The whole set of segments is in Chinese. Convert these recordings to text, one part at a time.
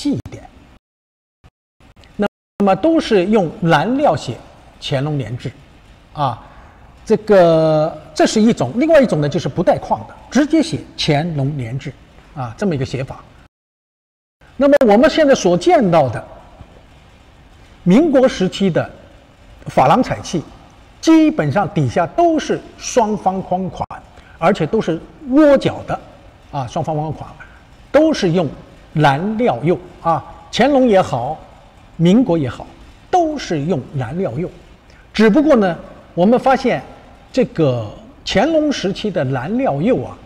细一点。那么都是用蓝料写乾隆年制，啊，这是一种，另外一种呢就是不带框的，直接写乾隆年制，啊，这么一个写法。那么我们现在所见到的民国时期的珐琅彩器，基本上底下都是双方框款，而且都是窝角的，啊，双方框款都是用蓝料釉啊，乾隆也好，民国也好，都是用蓝料釉。只不过呢，我们发现这个乾隆时期的蓝料釉啊，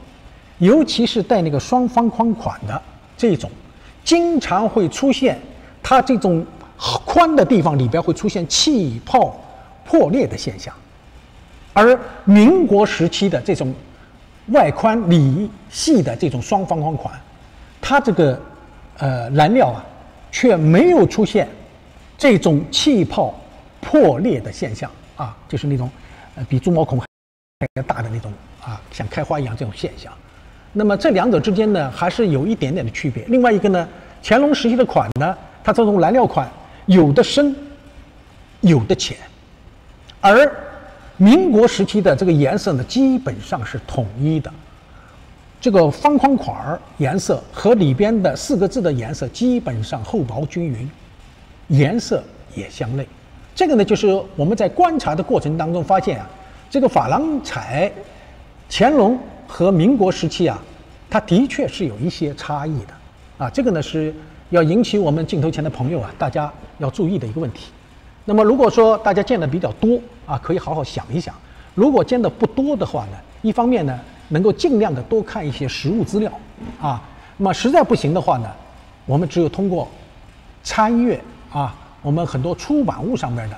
尤其是带那个双方框款的这种，经常会出现它这种宽的地方里边会出现气泡破裂的现象，而民国时期的这种外宽里细的这种双方框款，它这个蓝料啊，却没有出现这种气泡破裂的现象啊，就是那种比猪毛孔还大的那种啊，像开花一样这种现象。那么这两者之间呢，还是有一点点的区别。另外一个呢，乾隆时期的款呢，它这种蓝料款有的深，有的浅，而民国时期的这个颜色呢，基本上是统一的。这个方框款颜色和里边的4个字的颜色基本上厚薄均匀，颜色也相类。这个呢，就是我们在观察的过程当中发现啊，这个珐琅彩乾隆和民国时期啊，它的确是有一些差异的啊。这个呢是要引起我们镜头前的朋友啊，大家要注意的一个问题。那么如果说大家见的比较多啊，可以好好想一想；如果见的不多的话呢，一方面呢，能够尽量的多看一些实物资料啊。那么实在不行的话呢，我们只有通过参阅啊，我们很多出版物上面的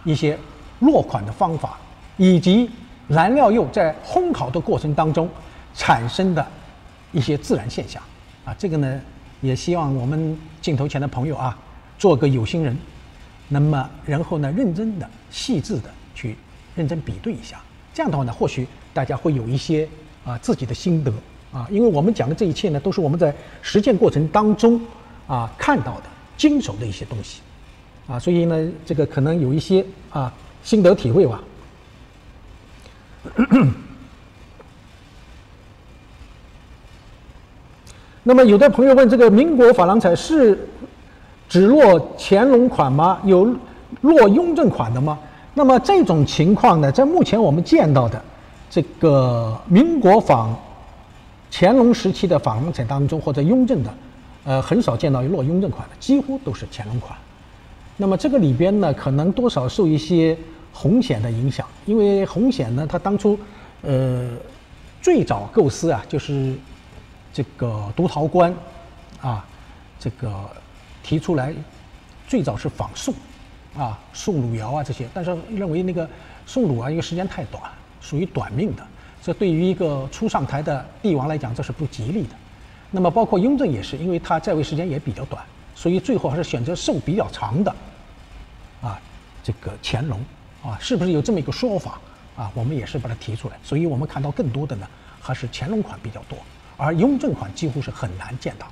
一些落款的方法，以及蓝料釉在烘烤的过程当中产生的一些自然现象啊。这个呢，也希望我们镜头前的朋友啊，做个有心人，那么然后呢，认真的、细致的去认真比对一下。这样的话呢，或许大家会有一些自己的心得啊。因为我们讲的这一切呢，都是我们在实践过程当中看到的、经手的一些东西啊，所以呢，这个可能有一些心得体会吧。那么有的朋友问，这个民国珐琅彩是只落乾隆款吗？有落雍正款的吗？那么这种情况呢，在目前我们见到的这个民国仿乾隆时期的珐琅彩当中，或者雍正的，很少见到落雍正款的，几乎都是乾隆款。那么这个里边呢，可能多少受一些红显的影响，因为红显呢，他当初最早构思啊，就是这个独陶官这个提出来，最早是仿宋宋鲁尧这些，但是认为那个宋鲁因为时间太短，属于短命的，这对于一个初上台的帝王来讲，这是不吉利的。那么包括雍正也是，因为他在位时间也比较短，所以最后还是选择寿比较长的这个乾隆是不是有这么一个说法我们也是把它提出来。所以我们看到更多的呢，还是乾隆款比较多，而雍正款几乎是很难见到。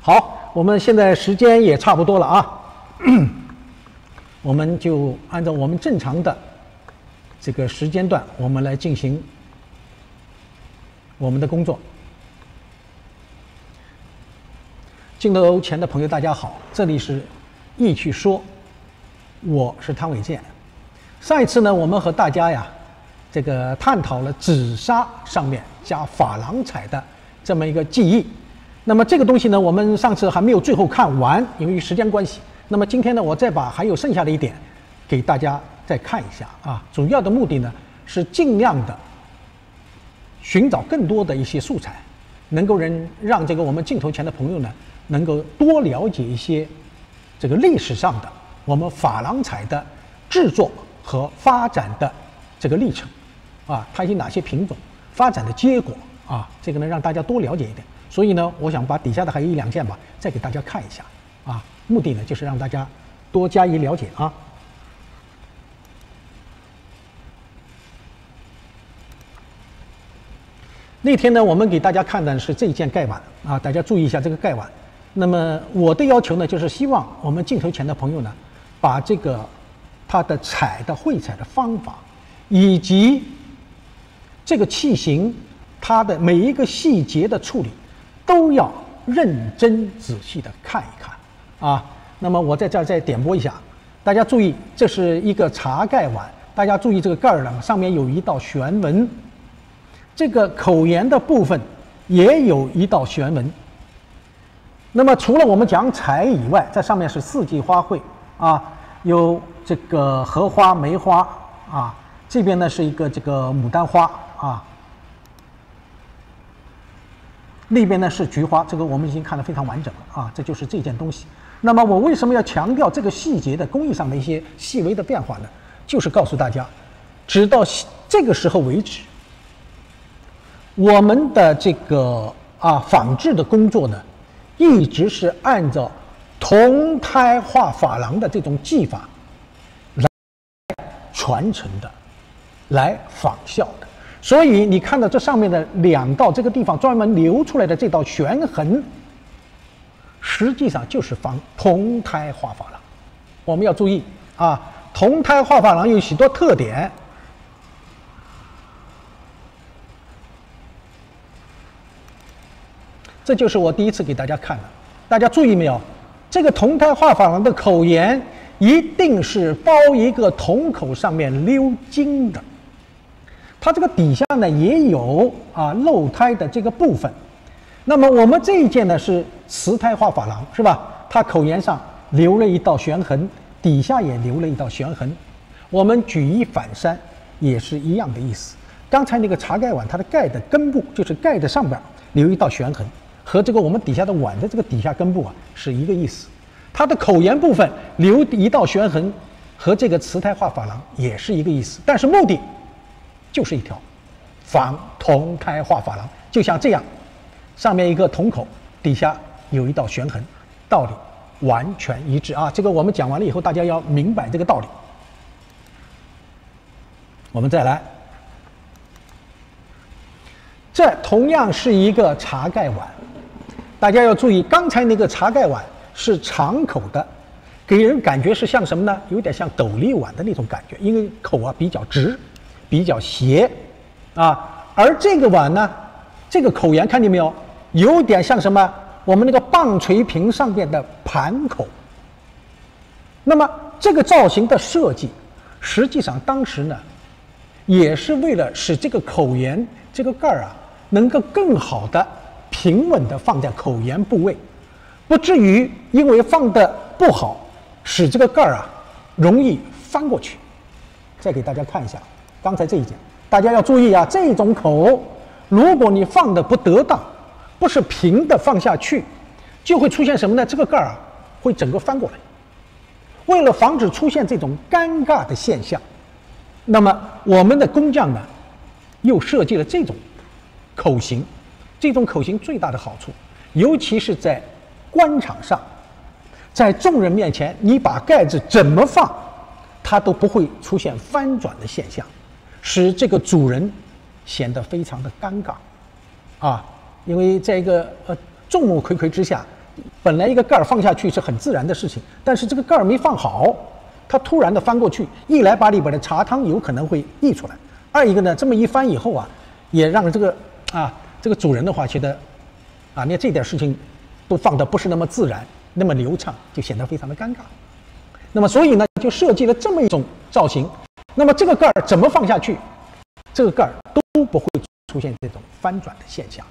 好，我们现在时间也差不多了我们就按照我们正常的这个时间段，我们来进行我们的工作。镜头前的朋友大家好，这里是易趣说，我是汤伟健。上一次呢，我们和大家这个探讨了紫砂上面加珐琅彩的这么一个技艺。那么这个东西呢，我们上次还没有最后看完，因为时间关系。那么今天呢，我再把还有剩下的一点给大家再看一下主要的目的呢，是尽量的寻找更多的一些素材，能够让这个我们镜头前的朋友呢，能够多了解一些这个历史上的我们珐琅彩的制作和发展的这个历程它有哪些品种发展的结果这个呢，让大家多了解一点。所以呢，我想把底下的还有1、2件吧，再给大家看一下目的呢，就是让大家多加以了解那天呢，我们给大家看的是这一件盖碗大家注意一下这个盖碗，那么我的要求呢，就是希望我们镜头前的朋友呢，把这个它的绘彩的方法，以及这个器型它的每一个细节的处理，都要认真仔细的看一看啊。那么我在这儿再点拨一下，大家注意，这是一个茶盖碗，大家注意这个盖儿呢，上面有一道旋纹，这个口沿的部分也有一道旋纹。那么除了我们讲彩以外，在上面是四季花卉啊，有这个荷花、梅花啊，这边呢是一个这个牡丹花啊，那边呢是菊花，这个我们已经看得非常完整了啊，这就是这件东西。那么我为什么要强调这个细节的工艺上的一些细微的变化呢？就是告诉大家，直到这个时候为止，我们的这个仿制的工作呢，一直是按照铜胎画珐琅的这种技法来传承的，来仿效的。所以你看到这上面的2道这个地方专门留出来的这道旋痕，实际上就是仿铜胎画珐琅。我们要注意啊，铜胎画珐琅有许多特点。这就是我第一次给大家看的，大家注意没有？这个铜胎画珐琅的口沿一定是包一个铜口，上面鎏金的。它这个底下呢也有露胎的这个部分。那么我们这一件呢是瓷胎画珐琅，是吧？它口沿上留了一道旋痕，底下也留了一道旋痕。我们举一反三也是一样的意思。刚才那个茶盖碗，它的盖的根部就是盖的上边留一道旋痕，和这个我们底下的碗的这个底下根部是一个意思。它的口沿部分留一道旋痕，和这个瓷胎画珐琅也是一个意思。但是目的就是一条，仿铜胎画珐琅，就像这样，上面一个铜口，底下有一道旋痕，道理完全一致啊！这个我们讲完了以后，大家要明白这个道理。我们再来，这同样是一个茶盖碗，大家要注意，刚才那个茶盖碗是长口的，给人感觉是像什么呢？有点像斗笠碗的那种感觉，因为口比较直，比较斜啊。而这个碗呢，这个口沿看见没有？有点像什么？我们那个棒槌瓶上边的盘口。那么这个造型的设计，实际上当时呢，也是为了使这个口沿这个盖儿能够更好的平稳的放在口沿部位，不至于因为放的不好，使这个盖儿容易翻过去。再给大家看一下刚才这一件，大家要注意这种口，如果你放的不得当，不是平的放下去，就会出现什么呢？这个盖儿会整个翻过来。为了防止出现这种尴尬的现象，那么我们的工匠呢，又设计了这种口型。这种口型最大的好处，尤其是在官场上，在众人面前，你把盖子怎么放，它都不会出现翻转的现象，使这个主人显得非常的尴尬因为在一个众目睽睽之下，本来一个盖儿放下去是很自然的事情，但是这个盖儿没放好，它突然的翻过去，一来把里边的茶汤有可能会溢出来，二一个呢，这么一翻以后也让这个主人的话觉得连这点事情都放得不是那么自然，那么流畅，就显得非常的尴尬。那么所以呢，就设计了这么一种造型。那么这个盖儿怎么放下去，这个盖儿都不会出现这种翻转的现象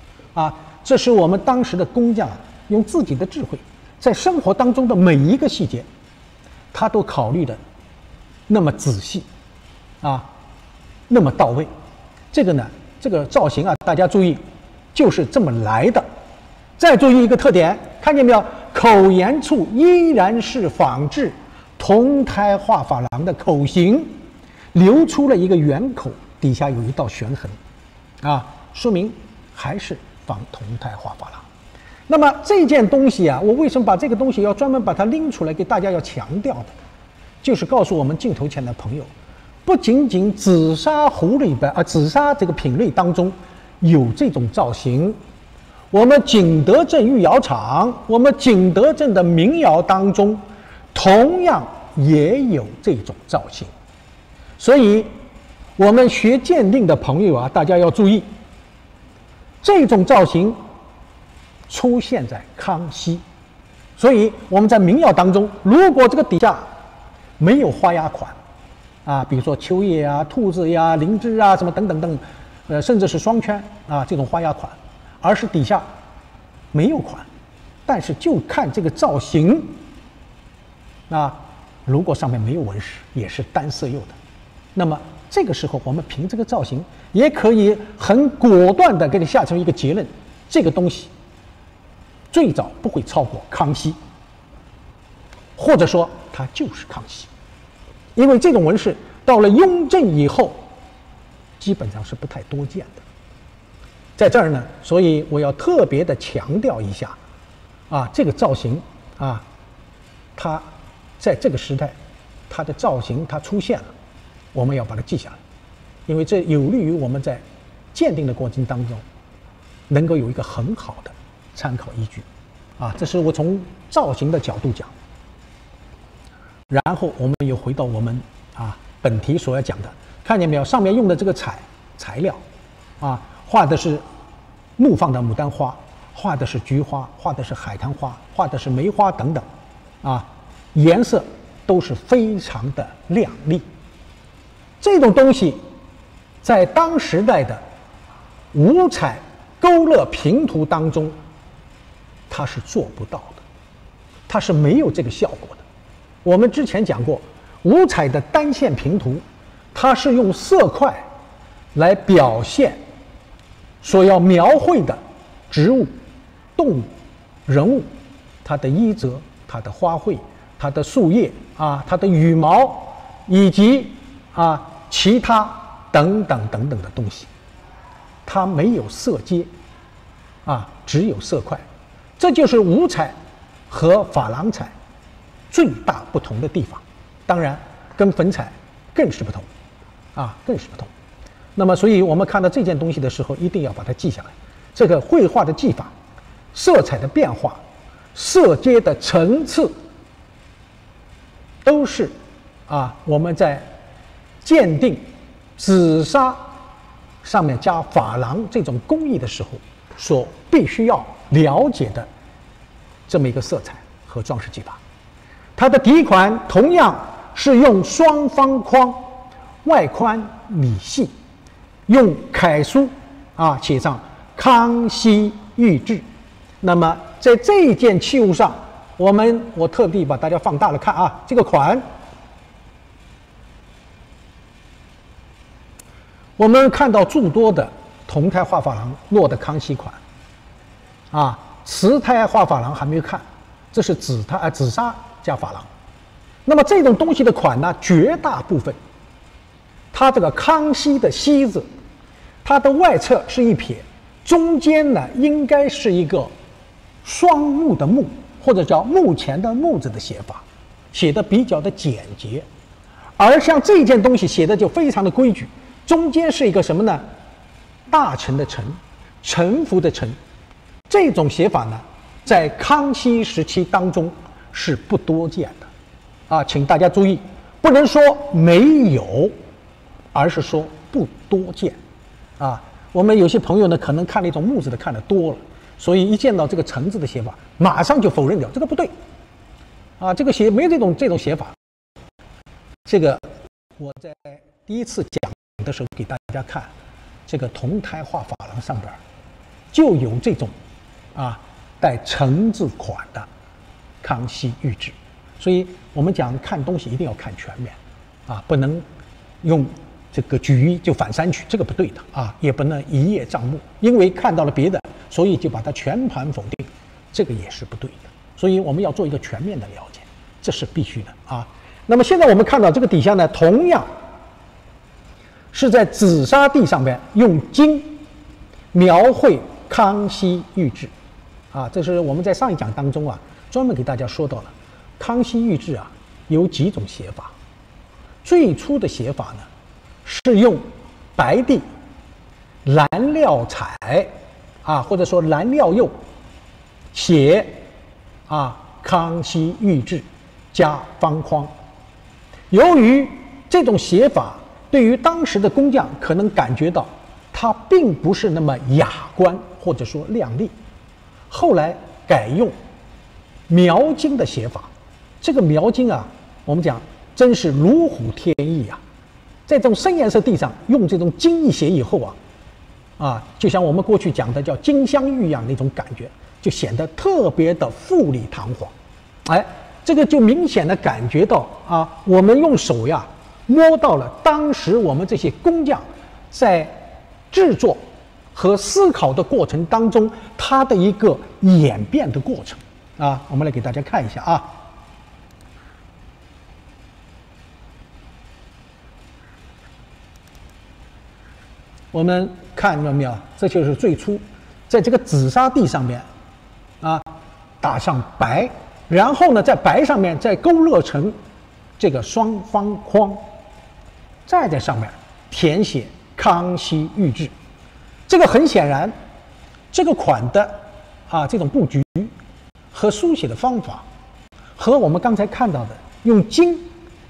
这是我们当时的工匠用自己的智慧，在生活当中的每一个细节，他都考虑的那么仔细那么到位。这个呢，这个造型大家注意，就是这么来的。再注意一个特点，看见没有？口沿处依然是仿制铜胎画珐琅的口型，留出了一个圆口，底下有一道旋痕说明还是仿铜胎画珐琅。那么这件东西我为什么把这个东西要专门把它拎出来给大家要强调的，就是告诉我们镜头前的朋友，不仅仅紫砂壶里边紫砂这个品类当中有这种造型，我们景德镇御窑厂，我们景德镇的民窑当中，同样也有这种造型。所以，我们学鉴定的朋友啊，大家要注意，这种造型出现在康熙。所以我们在民窑当中，如果这个底下没有花压款，啊，比如说秋叶啊、兔子呀、灵芝啊什么等等等，甚至是双圈啊这种花压款，而是底下没有款，但是就看这个造型，啊，如果上面没有纹饰，也是单色釉的，那么这个时候我们凭这个造型，也可以很果断地给你下成一个结论：这个东西最早不会超过康熙，或者说它就是康熙。因为这种纹饰到了雍正以后，基本上是不太多见的。在这儿呢，所以我要特别的强调一下，啊，这个造型啊，它在这个时代，它的造型它出现了，我们要把它记下来，因为这有利于我们在鉴定的过程当中，能够有一个很好的参考依据。啊，这是我从造型的角度讲。然后我们又回到我们本题所要讲的，看见没有？上面用的这个材料，画的是怒放的牡丹花，画的是菊花，画的是海棠花，画的是梅花等等，颜色都是非常的亮丽。这种东西在当时代的五彩勾勒平涂当中，它是做不到的，它是没有这个效果的。我们之前讲过，五彩的单线平涂，它是用色块来表现所要描绘的植物、动物、人物，它的衣褶、它的花卉、它的树叶它的羽毛，以及其他等等等等的东西，它没有色阶只有色块。这就是五彩和珐琅彩最大不同的地方，当然跟粉彩更是不同，更是不同。那么，所以我们看到这件东西的时候，一定要把它记下来。这个绘画的技法、色彩的变化、色阶的层次，都是我们在鉴定紫砂上面加珐琅这种工艺的时候，所必须要了解的这么一个色彩和装饰技法。它的底款同样是用双方框，外宽里细，用楷书写上康熙御制。那么在这一件器物上，我特地把大家放大了看这个款，我们看到诸多的铜胎画珐琅落的康熙款，瓷胎画珐琅还没有看，这是紫砂加珐琅。那么这种东西的款呢，绝大部分，它这个康熙的熙字，它的外侧是一撇，中间呢应该是一个双木的木，或者叫目前的木字的写法，写的比较的简洁。而像这件东西写的就非常的规矩，中间是一个什么呢？大臣的臣，臣服的臣。这种写法呢，在康熙时期当中是不多见的。请大家注意，不能说没有，而是说不多见。我们有些朋友呢，可能看那种木字的看得多了，所以一见到这个臣字的写法，马上就否认掉，这个不对。这个没有这种写法。这个我在第一次讲的时候给大家看，这个铜胎画珐琅上边就有这种带臣字款的康熙御制。所以我们讲看东西一定要看全面，不能用这个举一就反三取，这个不对的也不能一叶障目，因为看到了别的，所以就把它全盘否定，这个也是不对的。所以我们要做一个全面的了解，这是必须的那么现在我们看到这个底下呢，同样是在紫砂地上面用金描绘康熙御制这是我们在上一讲当中专门给大家说到了。康熙御制有几种写法，最初的写法呢是用白地、蓝料彩啊，或者说蓝料釉写啊康熙御制加方框。由于这种写法对于当时的工匠可能感觉到它并不是那么雅观或者说亮丽，后来改用描金的写法。这个描金啊，我们讲真是如虎添翼啊！在这种深颜色地上用这种金一写以后啊，就像我们过去讲的叫金镶玉一样那种感觉，就显得特别的富丽堂皇。哎，这个就明显的感觉到啊，我们用手呀摸到了当时我们这些工匠在制作和思考的过程当中，它的一个演变的过程啊，我们来给大家看一下啊。我们看到没有？这就是最初在这个紫砂地上面啊打上白，然后呢在白上面再勾勒成这个双方框，再在上面填写康熙御制。这个很显然，这个款的这种布局和书写的方法，和我们刚才看到的用金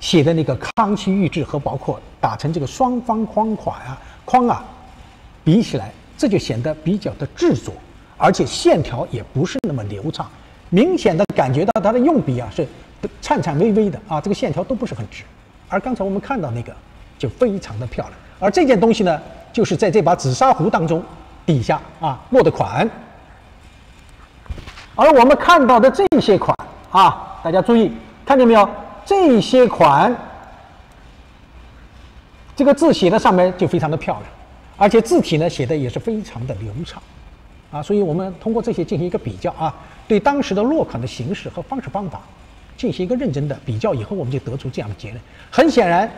写的那个康熙御制和包括打成这个双方框比起来，这就显得比较的制作，而且线条也不是那么流畅，明显的感觉到它的用笔是颤颤巍巍的这个线条都不是很直。而刚才我们看到那个就非常的漂亮。而这件东西呢，就是在这把紫砂壶当中底下落的款。而我们看到的这些款大家注意看见没有？这些款这个字写在上面就非常的漂亮，而且字体呢写的也是非常的流畅所以我们通过这些进行一个比较对当时的落款的形式和方式方法进行一个认真的比较以后，我们就得出这样的结论。很显然，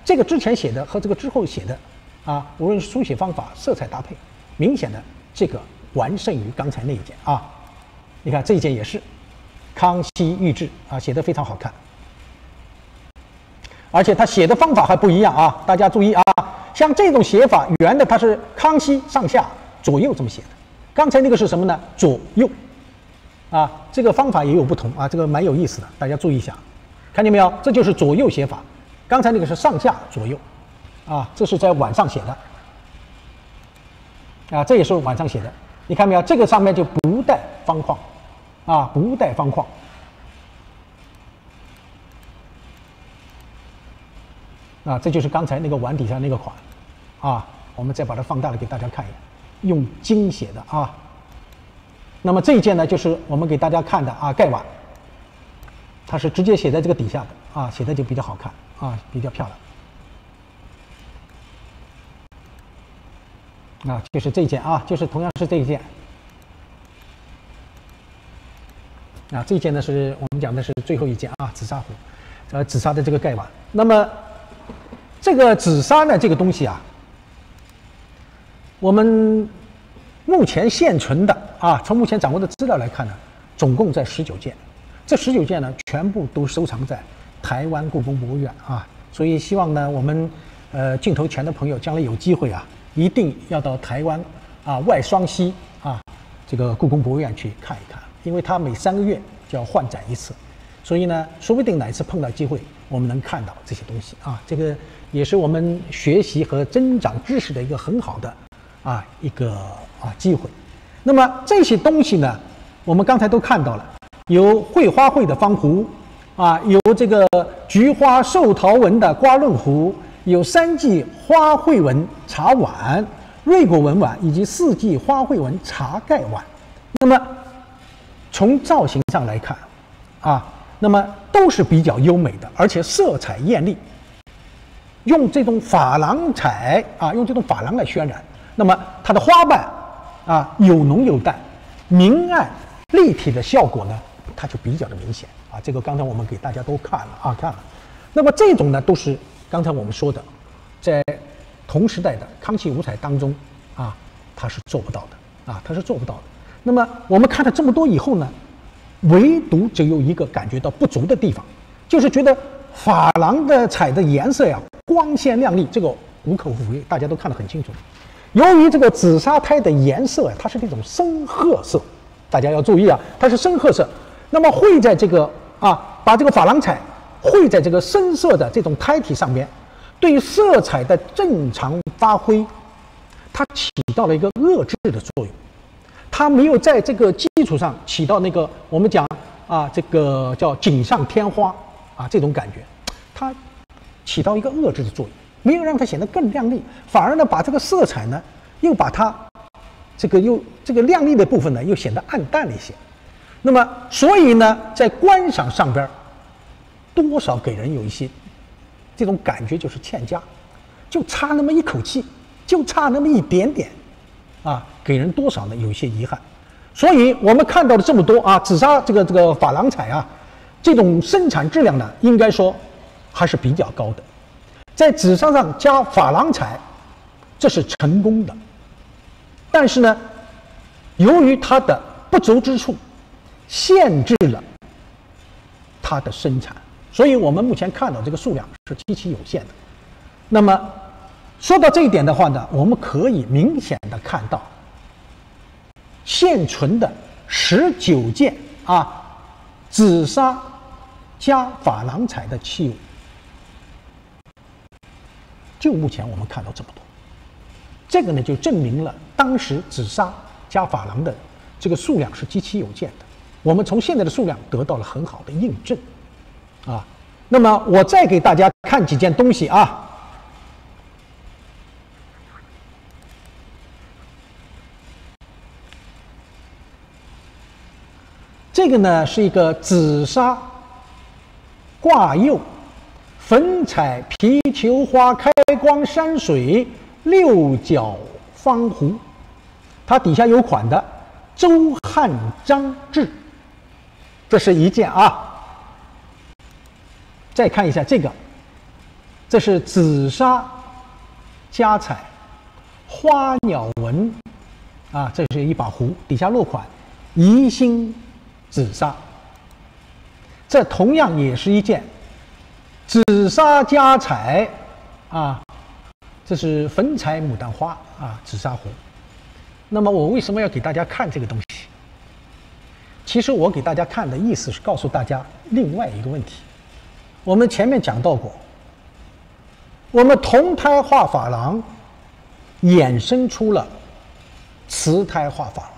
这个之前写的和这个之后写的无论是书写方法、色彩搭配，明显的这个完胜于刚才那一件你看这一件也是康熙御制写得非常好看，而且它写的方法还不一样大家注意像这种写法，圆的它是康熙上下左右这么写的，刚才那个是什么呢？左右这个方法也有不同这个蛮有意思的，大家注意一下，看见没有？这就是左右写法，刚才那个是上下左右这是在碗上写的这也是碗上写的，你看没有？这个上面就不带方框不带方框这就是刚才那个碗底下那个款我们再把它放大了给大家看一眼，用金写的那么这一件呢，就是我们给大家看的盖碗，它是直接写在这个底下的写的就比较好看比较漂亮就是这一件就是同样是这一件这一件呢是我们讲的是最后一件紫砂壶紫砂的这个盖碗。那么这个紫砂呢这个东西我们目前现存的从目前掌握的资料来看呢，总共在19件。这19件呢，全部都收藏在台湾故宫博物院所以希望呢，我们镜头前的朋友将来有机会一定要到台湾外双溪这个故宫博物院去看一看，因为它每3个月就要换展一次，所以呢，说不定哪一次碰到机会，我们能看到这些东西这个也是我们学习和增长知识的一个很好的一个机会。那么这些东西呢，我们刚才都看到了，有绘花卉的方壶有这个菊花寿桃纹的瓜论壶，有3季花卉纹茶碗、瑞果纹碗以及4季花卉纹茶盖碗。那么从造型上来看那么都是比较优美的，而且色彩艳丽，用这种珐琅彩用这种珐琅来渲染。那么它的花瓣有浓有淡，明暗立体的效果呢，它就比较的明显这个刚才我们给大家都看了那么这种呢，都是刚才我们说的，在同时代的康熙五彩当中它是做不到的它是做不到的。那么我们看了这么多以后呢，唯独只有一个感觉到不足的地方，就是觉得珐琅的彩的颜色光鲜亮丽，这个无可厚非，大家都看得很清楚。由于这个紫砂胎的颜色它是那种深褐色，大家要注意啊，它是深褐色。那么绘在这个把这个珐琅彩绘在这个深色的这种胎体上边，对色彩的正常发挥，它起到了一个遏制的作用。它没有在这个基础上起到那个我们讲这个叫锦上添花这种感觉，它起到一个遏制的作用，没有让它显得更亮丽，反而呢把这个色彩呢又把它这个亮丽的部分呢又显得暗淡了一些。那么所以呢在观赏上边多少给人有一些这种感觉，就是欠佳，就差那么一口气，就差那么一点点给人多少呢有一些遗憾。所以我们看到了这么多紫砂这个珐琅彩这种生产质量呢应该说还是比较高的，在紫砂上加珐琅彩这是成功的，但是呢由于它的不足之处限制了它的生产，所以我们目前看到这个数量是极其有限的。那么说到这一点的话呢，我们可以明显的看到现存的19件紫砂加珐琅彩的器物，就目前我们看到这么多，这个呢就证明了当时紫砂加珐琅的这个数量是极其有限的。我们从现在的数量得到了很好的印证那么我再给大家看几件东西这个呢是一个紫砂挂釉粉彩皮球花开光山水六角方壶，它底下有款的周汉章制，这是一件再看一下这个，这是紫砂加彩花鸟纹这是一把壶，底下落款宜兴紫砂。这同样也是一件紫砂加彩这是粉彩牡丹花紫砂壶。那么我为什么要给大家看这个东西？其实我给大家看的意思是告诉大家另外一个问题。我们前面讲到过，我们铜胎画珐琅衍生出了瓷胎画珐琅，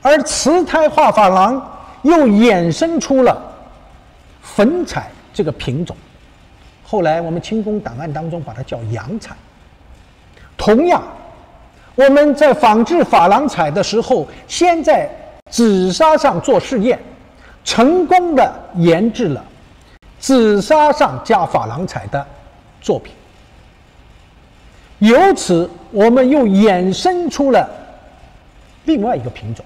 而瓷胎画珐琅又衍生出了粉彩这个品种，后来我们清宫档案当中把它叫洋彩。同样，我们在仿制珐琅彩的时候，先在紫砂上做试验，成功的研制了紫砂上加珐琅彩的作品。由此我们又衍生出了另外一个品种，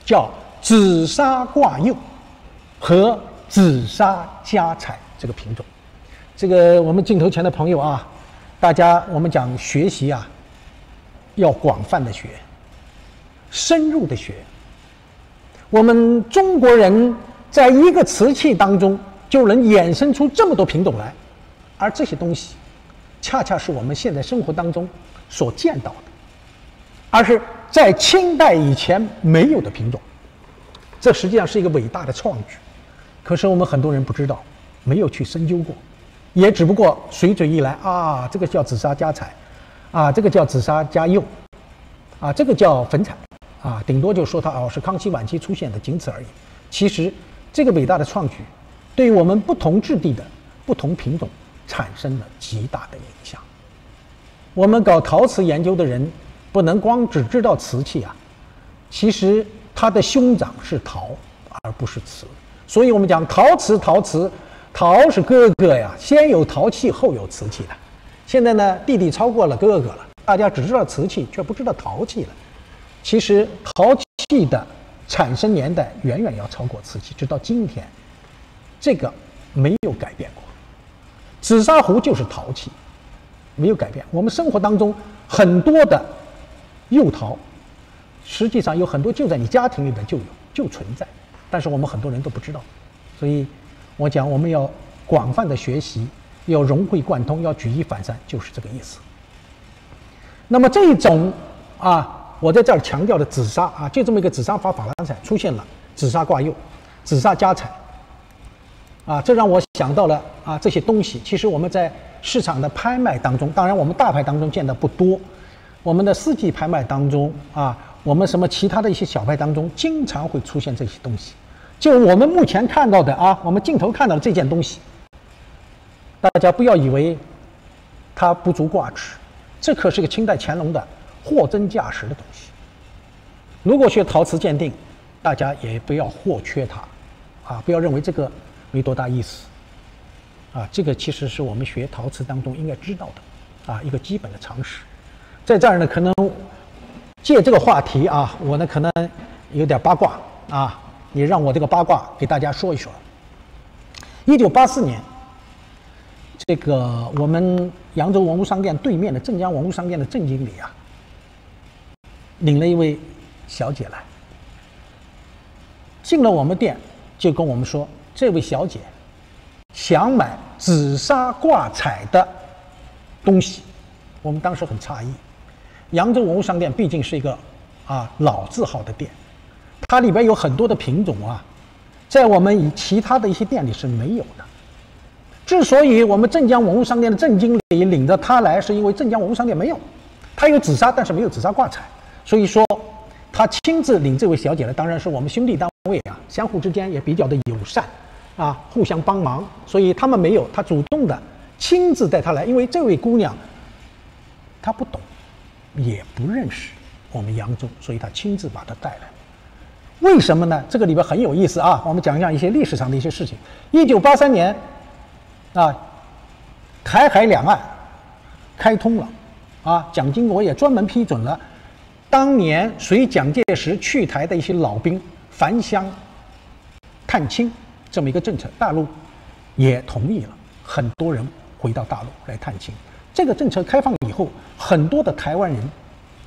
叫紫砂挂釉和紫砂加彩这个品种。这个我们镜头前的朋友大家我们讲学习要广泛的学，深入的学。我们中国人在一个瓷器当中就能衍生出这么多品种来，而这些东西恰恰是我们现在生活当中所见到的，而是在清代以前没有的品种。这实际上是一个伟大的创举，可是我们很多人不知道，没有去深究过，也只不过随嘴一来这个叫紫砂加彩这个叫紫砂加釉这个叫粉彩顶多就说它是康熙晚期出现的，仅此而已。其实这个伟大的创举对于我们不同质地的不同品种产生了极大的影响。我们搞陶瓷研究的人不能光只知道瓷器其实它的兄长是陶而不是瓷。所以我们讲陶瓷，陶是哥哥呀，先有陶器后有瓷器的。现在呢弟弟超过了哥哥了，大家只知道瓷器却不知道陶器了。其实陶器的产生年代远远要超过瓷器，直到今天这个没有改变过。紫砂壶就是陶器，没有改变。我们生活当中很多的釉陶实际上有很多就在你家庭里边就存在，但是我们很多人都不知道。所以我讲我们要广泛的学习，要融会贯通，要举一反三，就是这个意思。那么这种我在这儿强调的紫砂就这么一个紫砂法珐琅彩出现了，紫砂挂釉、紫砂加彩这让我想到了这些东西。其实我们在市场的拍卖当中，当然我们大牌当中见的不多，我们的4季拍卖当中我们什么其他的一些小牌当中，经常会出现这些东西。就我们目前看到的我们镜头看到的这件东西，大家不要以为它不足挂齿，这可是个清代乾隆的货真价实的东西。如果学陶瓷鉴定，大家也不要或缺它不要认为这个没多大意思这个其实是我们学陶瓷当中应该知道的一个基本的常识。在这儿呢，可能借这个话题我呢可能有点八卦也让我这个八卦给大家说一说。1984年，这个我们扬州文物商店对面的镇江文物商店的郑经理领了一位小姐来，进了我们店就跟我们说，这位小姐想买紫砂挂彩的东西。我们当时很诧异，扬州文物商店毕竟是一个老字号的店，它里边有很多的品种在我们其他的一些店里是没有的。之所以我们镇江文物商店的郑经理领着他来，是因为镇江文物商店没有，他有紫砂，但是没有紫砂挂彩，所以说他亲自领这位小姐来，当然是我们兄弟单位相互之间也比较的友善互相帮忙，所以他们没有，他主动的亲自带她来，因为这位姑娘她不懂，也不认识我们扬州，所以他亲自把她带来。为什么呢？这个里边很有意思我们讲一讲一些历史上的一些事情。1983年台海两岸开通了蒋经国也专门批准了当年随蒋介石去台的一些老兵返乡探亲这么一个政策，大陆也同意了，很多人回到大陆来探亲。这个政策开放以后，很多的台湾人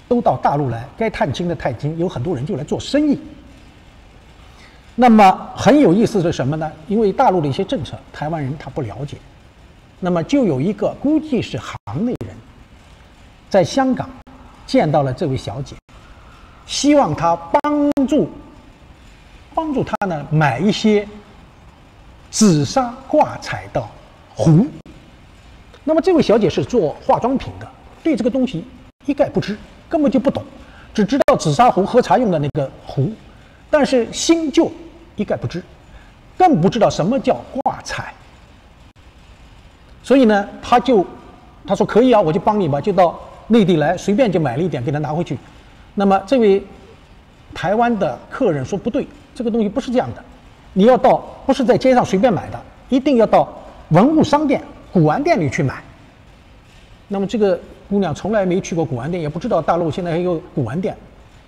都到大陆来，该探亲的探亲，有很多人就来做生意。那么很有意思的是什么呢？因为大陆的一些政策，台湾人他不了解，那么就有一个估计是行内人，在香港见到了这位小姐，希望她帮助她呢买一些紫砂挂彩的壶。那么这位小姐是做化妆品的，对这个东西一概不知，根本就不懂，只知道紫砂壶喝茶用的那个壶，但是新旧一概不知，更不知道什么叫挂彩。所以呢，他说可以我就帮你吧，就到内地来，随便就买了一点给他拿回去。那么这位台湾的客人说不对，这个东西不是这样的，你要到不是在街上随便买的，一定要到文物商店古玩店里去买。那么这个姑娘从来没去过古玩店，也不知道大陆现在还有古玩店，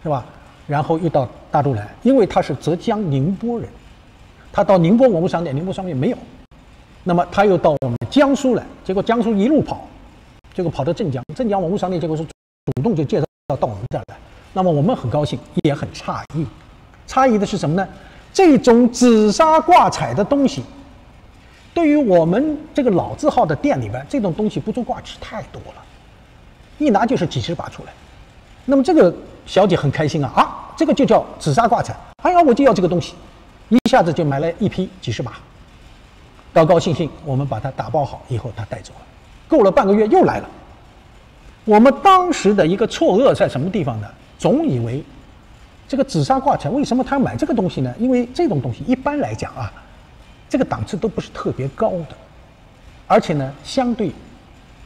是吧？然后又到大陆来，因为她是浙江宁波人，她到宁波文物商店，宁波商店没有，那么她又到我们江苏来，结果江苏一路跑，结果跑到镇江文物商店，结果是主动就介绍到我们这儿来。那么我们很高兴，也很诧异。诧异的是什么呢？这种紫砂挂彩的东西，对于我们这个老字号的店里边，这种东西不足挂齿太多了，一拿就是几十把出来。那么这个小姐很开心这个就叫紫砂挂彩，我就要这个东西，一下子就买了一批几十把，高高兴兴我们把它打包好以后，她带走了，够了半个月又来了。我们当时的一个错愕在什么地方呢？总以为这个紫砂挂彩为什么他买这个东西呢？因为这种东西一般来讲这个档次都不是特别高的，而且呢相对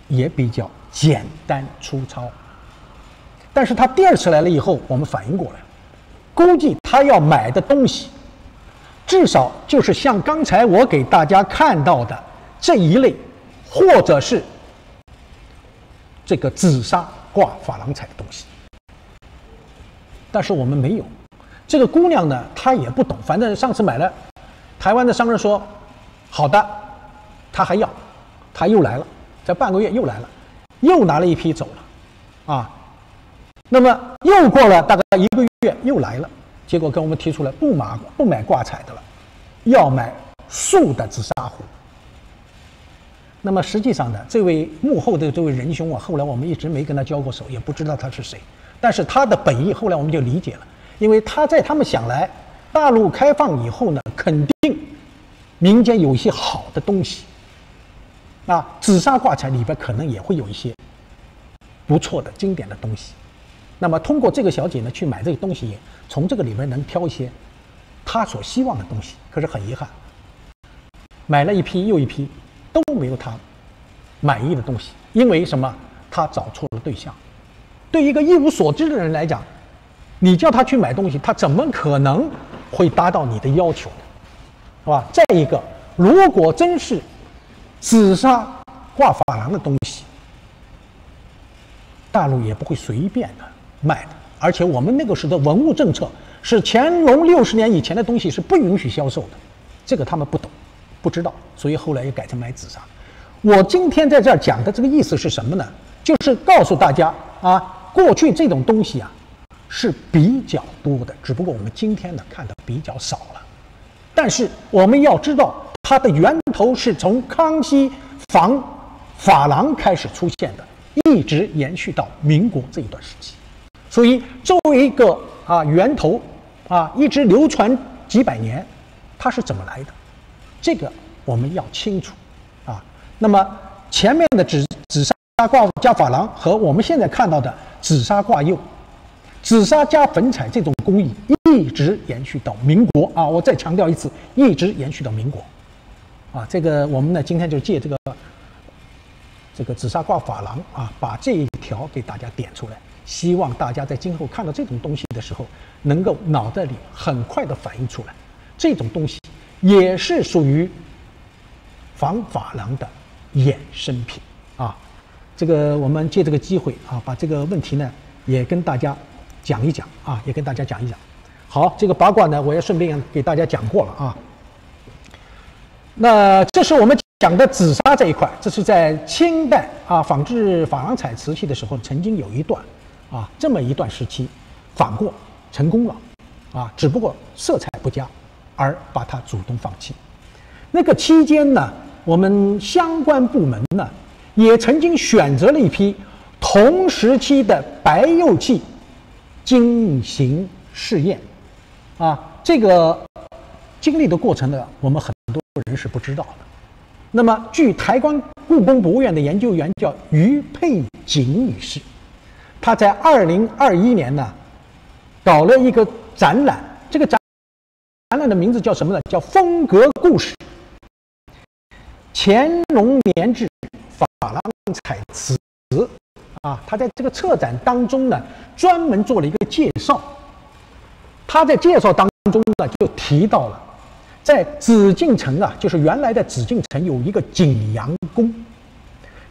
也比较简单粗糙。但是他第二次来了以后，我们反应过来，估计他要买的东西至少就是像刚才我给大家看到的这一类，或者是这个紫砂挂珐琅彩的东西。但是我们没有。这个姑娘呢，她也不懂，反正上次买了，台湾的商人说好的，她还要，她又来了，在半个月又来了，又拿了一批走了那么又过了大概1个月又来了，结果跟我们提出来不买挂彩的了，要买素的紫砂壶。那么实际上呢，这位幕后的这位仁兄啊，后来我们一直没跟他交过手，也不知道他是谁。但是他的本意后来我们就理解了，因为他在他们想来，大陆开放以后呢，肯定民间有一些好的东西，啊，紫砂挂彩里边可能也会有一些不错的经典的东西。那么通过这个小姐呢去买这个东西，从这个里边能挑一些她所希望的东西。可是很遗憾，买了一批又一批都没有她满意的东西，因为什么？她找错了对象。对一个一无所知的人来讲，你叫他去买东西，他怎么可能会达到你的要求呢？是吧？再一个，如果真是紫砂挂珐琅的东西，大陆也不会随便的卖的。而且我们那个时候的文物政策是乾隆60年以前的东西是不允许销售的，这个他们不懂，不知道，所以后来也改成买紫砂。我今天在这儿讲的这个意思是什么呢？就是告诉大家啊，过去这种东西啊是比较多的，只不过我们今天呢看的比较少了。但是我们要知道，它的源头是从康熙仿珐琅开始出现的，一直延续到民国这一段时期。所以作为一个源头一直流传几百年，它是怎么来的？这个我们要清楚啊。那么前面的紫砂挂加珐琅和我们现在看到的紫砂挂釉、紫砂加粉彩这种工艺一直延续到民国啊！我再强调一次，一直延续到民国啊！这个我们呢今天就借这个紫砂挂珐琅啊，把这一条给大家点出来，希望大家在今后看到这种东西的时候，能够脑袋里很快的反映出来，这种东西也是属于仿珐琅的衍生品啊！这个我们借这个机会啊，把这个问题呢也跟大家讲一讲啊，也跟大家讲一讲。好，这个八卦呢，我也顺便给大家讲过了啊。那这是我们讲的紫砂这一块，这是在清代仿制珐琅彩瓷器的时候，曾经有一段这么一段时期仿过，成功了只不过色彩不佳，而把它主动放弃。那个期间呢，我们相关部门呢也曾经选择了一批同时期的白釉器进行试验这个经历的过程呢，我们很多人是不知道的。那么据台湾故宫博物院的研究员叫于佩锦女士，她在2021年呢搞了一个展览，这个展览的名字叫什么呢？叫风格故事乾隆年制珐琅彩瓷他在这个策展当中呢专门做了一个介绍。他在介绍当中呢就提到了，在紫禁城就是原来的紫禁城有一个景阳宫，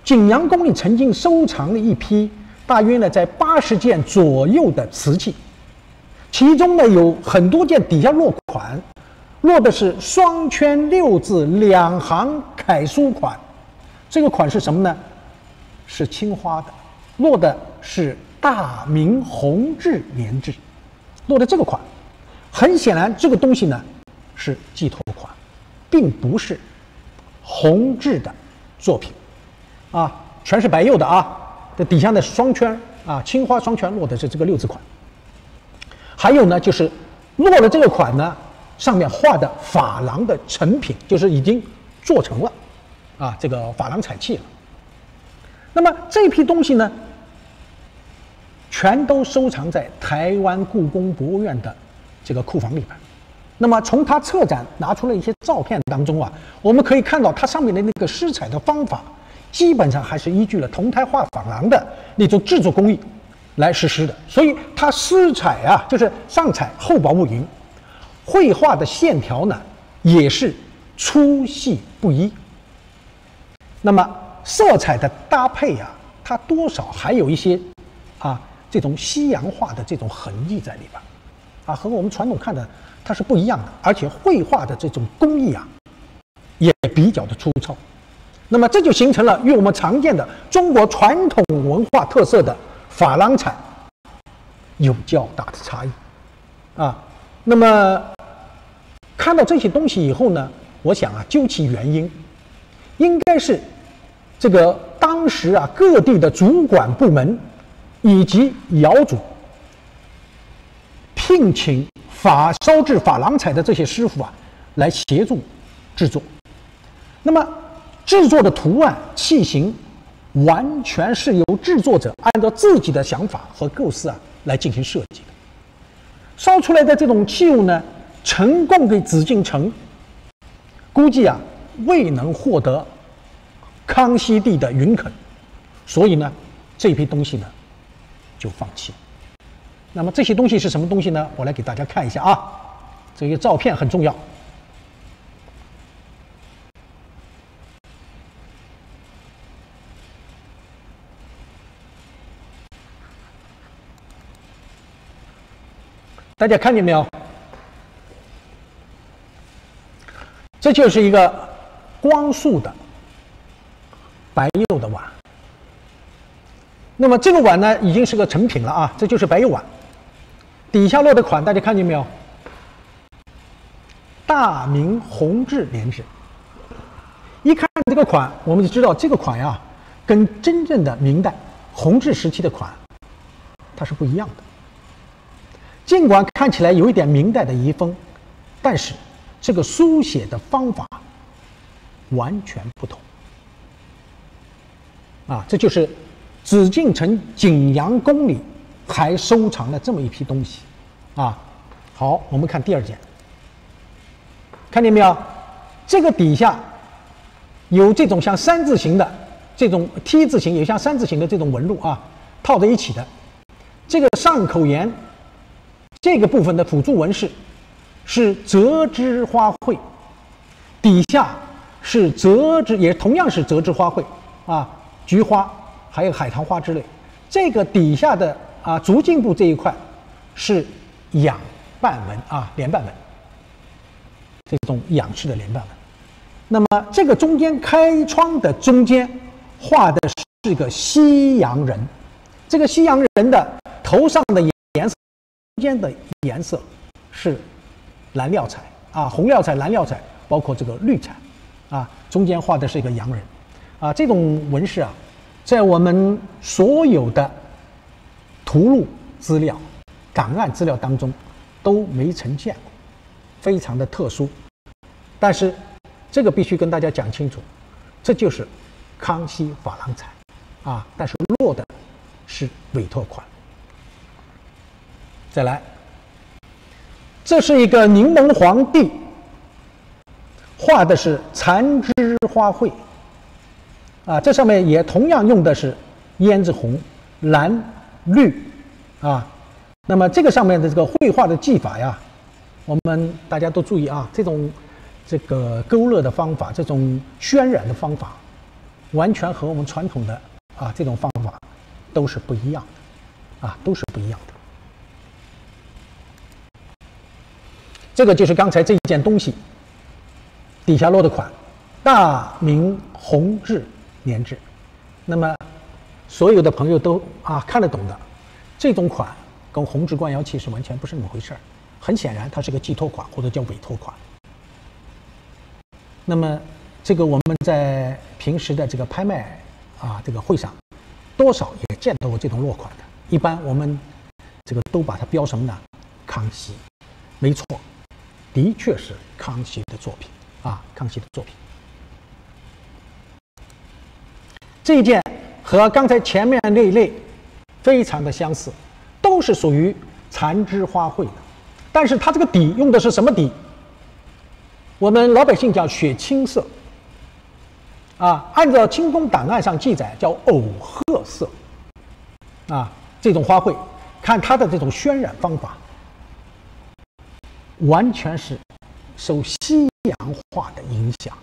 景阳宫里曾经收藏了一批大约呢在80件左右的瓷器，其中呢有很多件底下落款，落的是双圈6字2行楷书款。这个款是什么呢？是青花的，落的是大明弘治年制，落的这个款。很显然这个东西呢是寄托款，并不是弘治的作品全是白釉的这底下的双圈青花双圈落的是这个6字款。还有呢就是落的这个款呢上面画的珐琅的成品，就是已经做成了这个珐琅彩器了。那么这批东西呢全都收藏在台湾故宫博物院的这个库房里边。那么从它策展拿出了一些照片当中我们可以看到它上面的那个施彩的方法基本上还是依据了铜胎画珐琅的那种制作工艺来实施的。所以它施彩就是上彩后薄雾匀，绘画的线条呢也是粗细不一。那么色彩的搭配它多少还有一些这种西洋化的这种痕迹在里边和我们传统看的它是不一样的。而且绘画的这种工艺也比较的粗糙。那么这就形成了与我们常见的中国传统文化特色的珐琅彩有较大的差异那么看到这些东西以后呢，我想究其原因，应该是这个当时啊各地的主管部门以及窑主聘请烧制珐琅彩的这些师傅啊来协助制作。那么制作的图案器型完全是由制作者按照自己的想法和构思啊来进行设计的。烧出来的这种器物呢，呈供给紫禁城，估计啊未能获得康熙帝的允肯，所以呢这批东西呢就放弃。那么这些东西是什么东西呢？我来给大家看一下啊，这个照片很重要。大家看见没有？这就是一个光束的白釉的碗。那么这个碗呢，已经是个成品了啊，这就是白釉碗。底下落的款，大家看见没有？大明弘治年制。一看这个款，我们就知道这个款呀，跟真正的明代弘治时期的款，它是不一样的。尽管看起来有一点明代的遗风，但是这个书写的方法完全不同。啊，这就是紫禁城景阳宫里还收藏了这么一批东西。啊，好，我们看第二件，看见没有？这个底下有这种像三字形的这种 T 字形，也像三字形的这种纹路啊，套在一起的。这个上口沿这个部分的辅助纹饰是折枝花卉，底下是折枝，也同样是折枝花卉啊，菊花还有海棠花之类。这个底下的啊足茎部这一块是仰瓣纹啊，连瓣纹，这种仰式的连瓣纹。那么这个中间开窗的中间画的是一个西洋人，这个西洋人的头上的颜色，中间的颜色是蓝料彩啊，红料彩、蓝料彩，包括这个绿彩啊，中间画的是一个洋人啊。这种纹饰啊，在我们所有的图录资料、档案资料当中都没曾见过，非常的特殊。但是这个必须跟大家讲清楚，这就是康熙珐琅彩啊，但是落的是委托款。再来，这是一个柠檬皇帝，画的是残枝花卉啊，这上面也同样用的是胭脂红、蓝、绿啊。那么这个上面的这个绘画的技法呀，我们大家都注意啊，这个勾勒的方法，这种渲染的方法，完全和我们传统的啊这种方法都是不一样的啊，都是不一样的。这个就是刚才这一件东西底下落的款，大明弘治年制。那么所有的朋友都啊看得懂的，这种款跟弘治官窑器是完全不是那么回事儿。很显然，它是个寄托款或者叫委托款。那么这个我们在平时的这个拍卖啊这个会上，多少也见到过这种落款的。一般我们这个都把它标什么呢？康熙，没错。的确是康熙的作品啊，康熙的作品。这一件和刚才前面那一类非常的相似，都是属于残枝花卉的，但是它这个底用的是什么底？我们老百姓叫血青色啊，按照清宫档案上记载叫藕褐色啊，这种花卉，看它的这种渲染方法。完全是受西洋画的影响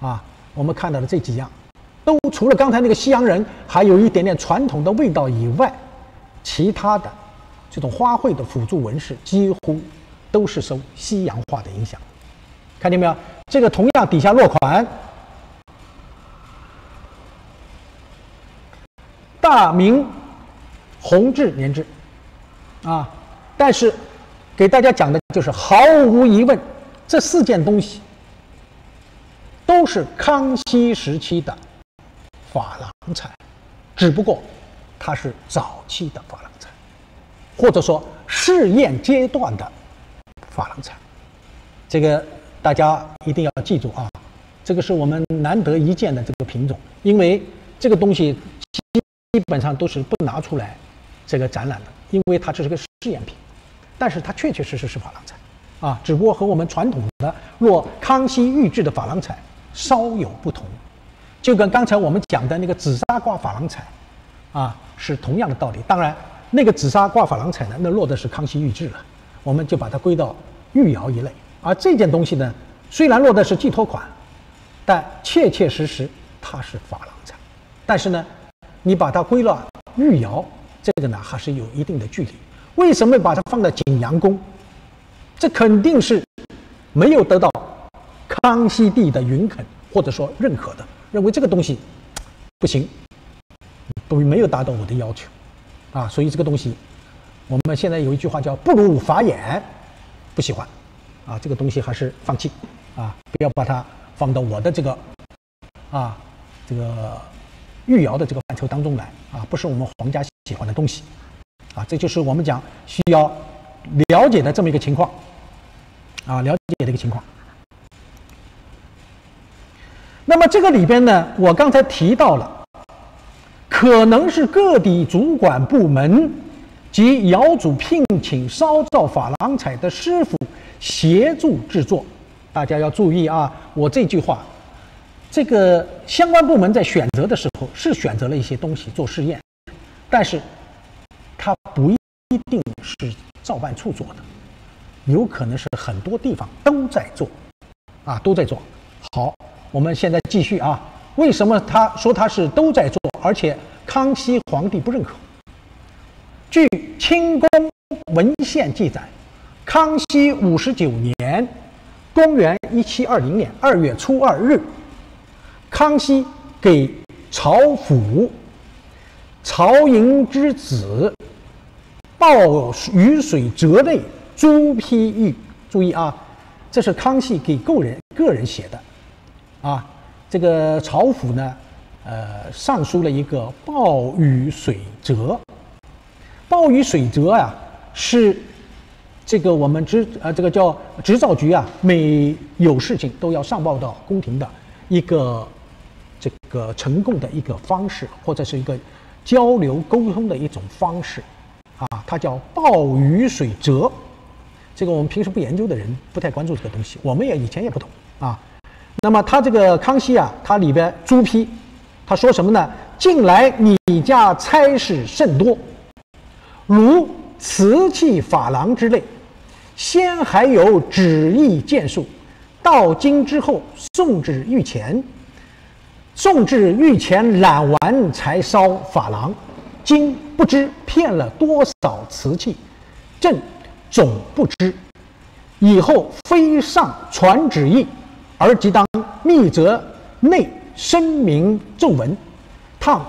啊！我们看到的这几样，都除了刚才那个西洋人还有一点点传统的味道以外，其他的这种花卉的辅助纹饰几乎都是受西洋画的影响。看见没有？这个同样底下落款，大明弘治年制啊，但是给大家讲的就是毫无疑问，这4件东西都是康熙时期的珐琅彩，只不过它是早期的珐琅彩，或者说试验阶段的珐琅彩。这个大家一定要记住啊，这个是我们难得一见的这个品种，因为这个东西基本上都是不拿出来这个展览的，因为它这是个试验品，但是它确确实实是珐琅彩啊，只不过和我们传统的若康熙御制的珐琅彩稍有不同，就跟刚才我们讲的那个紫砂挂珐琅彩啊是同样的道理。当然，那个紫砂挂珐琅彩呢，那落的是康熙御制了，我们就把它归到御窑一类。而这件东西呢，虽然落的是寄托款，但切切实实它是珐琅彩。但是呢，你把它归了御窑，这个呢还是有一定的距离。为什么把它放在景阳宫？这肯定是没有得到康熙帝的允肯，或者说认可的，认为这个东西不行，没有达到我的要求啊，所以这个东西我们现在有一句话叫不入法眼，不喜欢啊，这个东西还是放弃啊，不要把它放到我的这个御窑的这个范畴当中来啊，不是我们皇家喜欢的东西啊，这就是我们讲需要了解的这么一个情况啊，了解的一个情况。那么这个里边呢，我刚才提到了，可能是各地主管部门及窑主聘请烧造珐琅彩的师傅协助制作。大家要注意啊，我这句话，这个相关部门在选择的时候是选择了一些东西做试验，但是它不一定是造办处做的，有可能是很多地方都在做啊，都在做。好，我们现在继续啊，为什么他说他是都在做，而且康熙皇帝不认可？据清宫文献记载，康熙59年，公元1720年2月初2日，康熙给曹府曹寅之子鲍雨水折类朱批玉。注意啊，这是康熙给个人写的啊。这个曹府呢，上书了一个鲍雨水折。鲍雨水折啊，是这个我们这个叫执照局啊，每有事情都要上报到宫廷的一个这个呈供的一个方式，或者是一个交流沟通的一种方式啊，它叫鲍雨水折。这个我们平时不研究的人不太关注这个东西，我们也以前也不懂啊。那么他这个康熙啊，他里边朱批，他说什么呢？近来你家差事甚多，如瓷器珐琅之类，先还有旨意建树，到今之后送至御前，揽完才烧珐琅，今不知骗了多少瓷器，朕总不知。以后非上传旨意，而即当密则内声明奏文，倘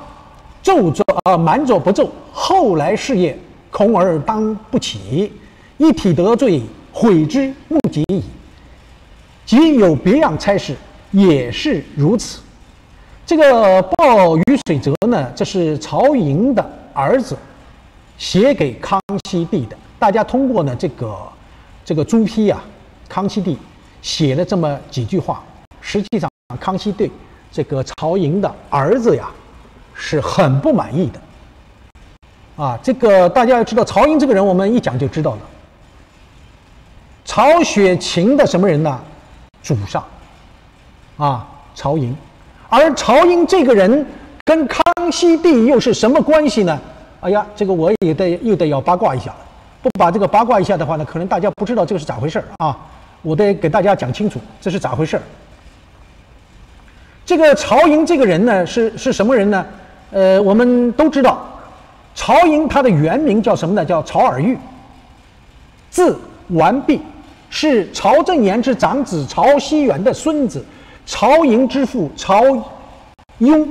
奏着瞒着不奏，后来事业恐而当不起，一体得罪，悔之勿及矣。即有别样差事，也是如此。这个鲍雨水折呢，这是曹寅的儿子写给康熙帝的。大家通过呢这个朱批啊，康熙帝写了这么几句话，实际上康熙对这个曹寅的儿子呀是很不满意的啊。这个大家要知道，曹寅这个人我们一讲就知道了，曹雪芹的什么人呢？祖上啊，曹寅。而曹寅这个人跟康熙帝又是什么关系呢？哎呀，这个我也又得要八卦一下，不把这个八卦一下的话呢，可能大家不知道这个是咋回事啊。我得给大家讲清楚这是咋回事。这个曹寅这个人呢是什么人呢？我们都知道，曹寅他的原名叫什么呢？叫曹尔玉，字完璧，是曹正言之长子曹熙元的孙子，曹寅之父曹雍，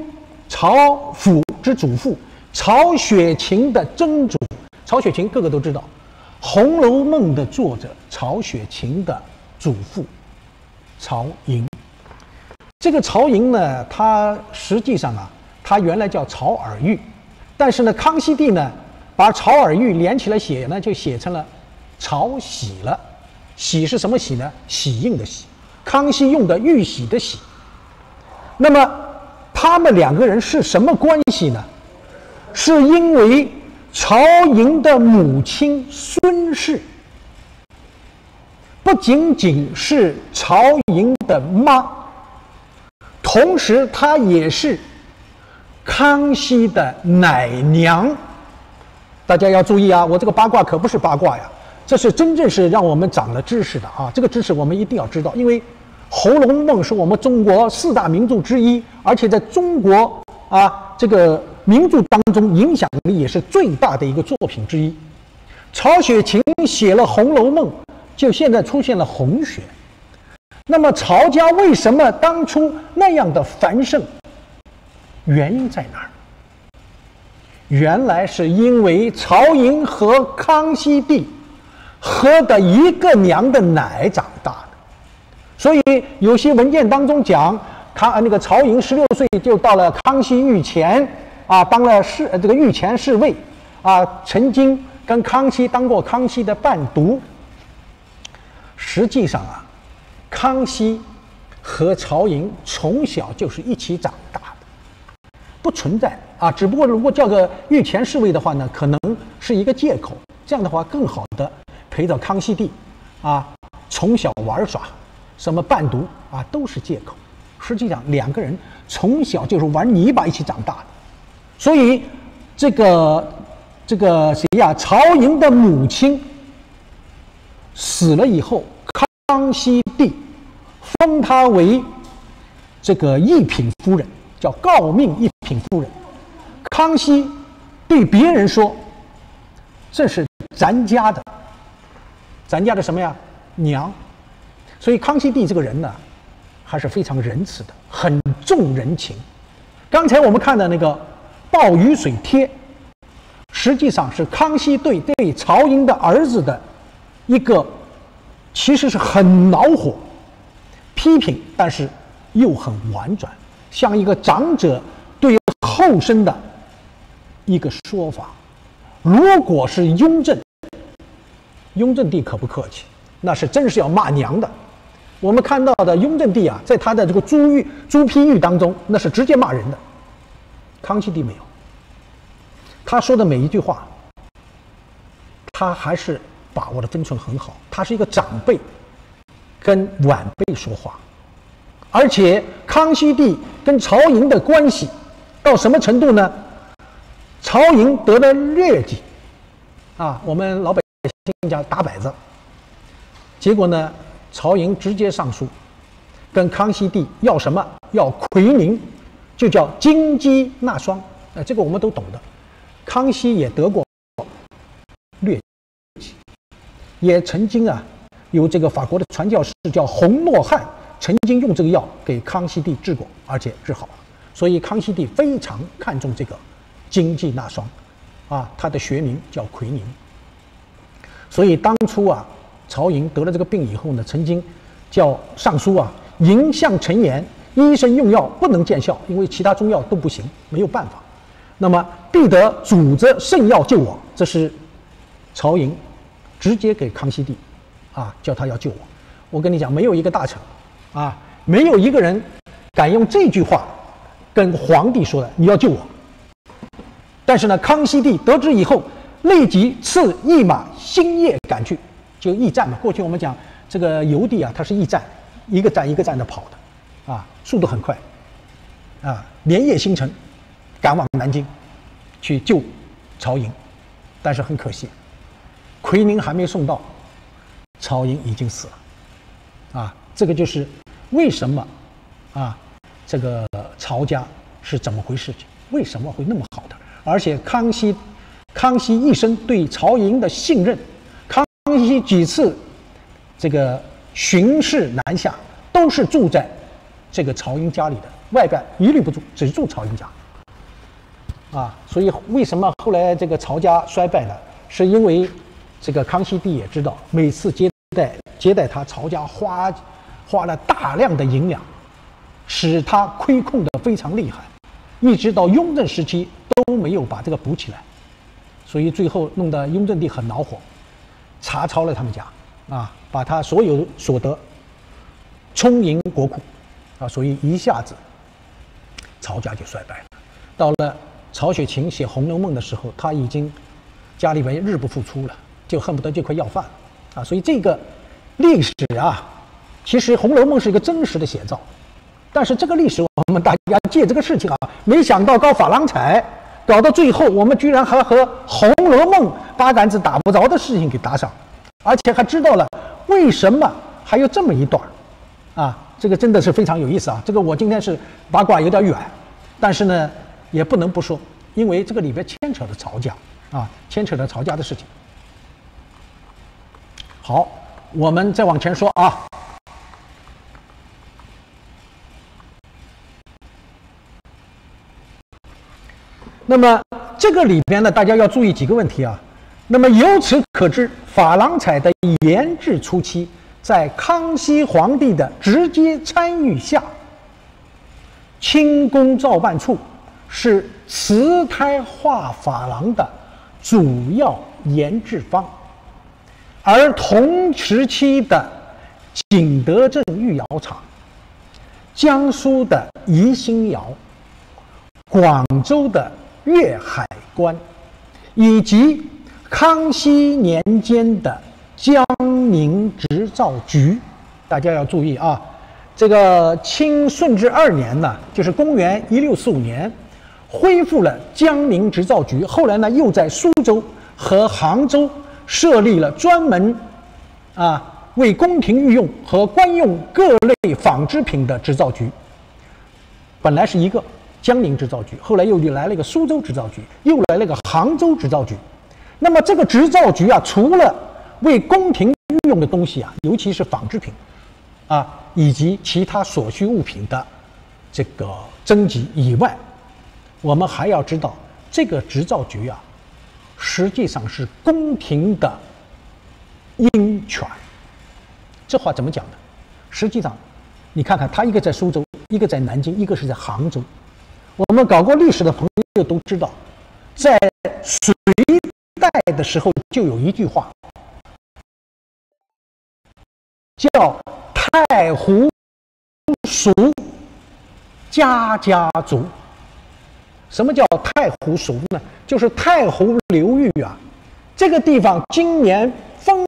曹府之祖父，曹雪芹的曾祖。曹雪芹个个都知道，《红楼梦》的作者曹雪芹的祖父曹寅。这个曹寅呢，他实际上啊，它原来叫曹尔玉，但是呢，康熙帝呢把曹尔玉连起来写呢，就写成了曹玺了。玺是什么玺呢？玺印的玺，康熙用的玉玺的玺。那么他们两个人是什么关系呢？是因为曹寅的母亲孙氏不仅仅是曹寅的妈，同时她也是康熙的奶娘。大家要注意啊，我这个八卦可不是八卦呀，这是真正是让我们长了知识的啊！这个知识我们一定要知道，因为《红楼梦》是我们中国4大名著之一，而且在中国这个名著当中影响力也是最大的一个作品之一。曹雪芹写了《红楼梦》，就现在出现了红学。那么曹家为什么当初那样的繁盛？原因在哪儿？原来是因为曹寅和康熙帝喝的一个娘的奶长大的。所以有些文件当中讲，曹寅16岁就到了康熙御前当了这个御前侍卫曾经跟康熙当过康熙的伴读。实际上康熙和曹寅从小就是一起长大的，不存在只不过如果叫个御前侍卫的话呢，可能是一个借口，这样的话更好的陪着康熙帝从小玩耍，什么伴读都是借口。实际上两个人从小就是玩泥巴一起长大的。所以这个曹寅的母亲死了以后，康熙帝封她为这个一品夫人，叫诰命一品夫人。康熙对别人说，这是咱家的什么呀？娘。所以康熙帝这个人呢，还是非常仁慈的，很重人情。刚才我们看的那个鲍鱼水帖，实际上是康熙对曹寅的儿子的一个其实是很恼火批评，但是又很婉转，像一个长者对后生的一个说法。如果是雍正帝可不客气，那是真是要骂娘的。我们看到的雍正帝在他的这个朱批狱当中，那是直接骂人的。康熙帝没有，他说的每一句话，他还是把握的分寸很好。他是一个长辈跟晚辈说话，而且康熙帝跟曹寅的关系到什么程度呢？曹寅得了疟疾我们老百姓叫打摆子，结果呢，曹寅直接上书跟康熙帝要什么？要奎宁，就叫金鸡纳霜。这个我们都懂的。康熙也得过疟疾，也曾经有这个法国的传教士叫洪诺汉，曾经用这个药给康熙帝治过，而且治好了。所以康熙帝非常看重这个金鸡纳霜它的学名叫奎宁。所以当初曹寅得了这个病以后呢，曾经叫上书迎向陈言，医生用药不能见效，因为其他中药都不行，没有办法。那么必得主着圣药救我，这是曹寅直接给康熙帝叫他要救我。我跟你讲，没有一个大臣没有一个人敢用这句话跟皇帝说的，你要救我。但是呢，康熙帝得知以后，立即赐一马星夜赶去，就驿站嘛。过去我们讲这个邮递他是驿站，一个站一个站的跑的速度很快连夜星辰赶往南京去救曹寅。但是很可惜，奎宁还没送到，曹寅已经死了这个就是为什么这个曹家是怎么回事情，为什么会那么好的。而且康熙一生对曹寅的信任，康熙几次这个巡视南下都是住在这个曹寅家里的，外边一律不住，只住曹寅家所以为什么后来这个曹家衰败了，是因为这个康熙帝也知道，每次接待他，曹家花了大量的银两，使他亏空的非常厉害。一直到雍正时期都没有把这个补起来，所以最后弄得雍正帝很恼火，查抄了他们家，啊，把他所有所得充盈国库，啊，所以一下子曹家就衰败了。到了曹雪芹写《红楼梦》的时候，他已经家里边日不复出了，就恨不得就快要饭了，啊，所以这个历史啊，其实《红楼梦》是一个真实的写照。但是这个历史，我们大家借这个事情啊，没想到搞珐琅彩，搞到最后，我们居然还和《红楼梦》八竿子打不着的事情给搭上，而且还知道了为什么还有这么一段啊，这个真的是非常有意思啊。这个我今天是八卦有点远，但是呢，也不能不说，因为这个里边牵扯了曹家啊，牵扯了曹家的事情。好，我们再往前说啊。那么这个里边呢，大家要注意几个问题啊。那么由此可知，珐琅彩的研制初期，在康熙皇帝的直接参与下，清宫造办处是瓷胎画珐琅的主要研制方，而同时期的景德镇御窑厂、江苏的宜兴窑、广州的粤海关，以及康熙年间的江宁织造局，大家要注意啊。这个清顺治2年呢，就是公元1645年，恢复了江宁织造局。后来呢，又在苏州和杭州设立了专门为宫廷御用和官用各类纺织品的织造局。本来是一个江宁织造局，后来又来了一个苏州织造局，又来了一个杭州织造局。那么这个织造局啊，除了为宫廷御用的东西啊，尤其是纺织品以及其他所需物品的这个征集以外，我们还要知道这个织造局啊，实际上是宫廷的鹰犬。这话怎么讲呢？实际上，你看看，他一个在苏州，一个在南京，一个是在杭州。我们搞过历史的朋友都知道，在隋代的时候就有一句话，叫太湖蜀家家族。什么叫太湖蜀呢？就是太湖流域啊，这个地方今年风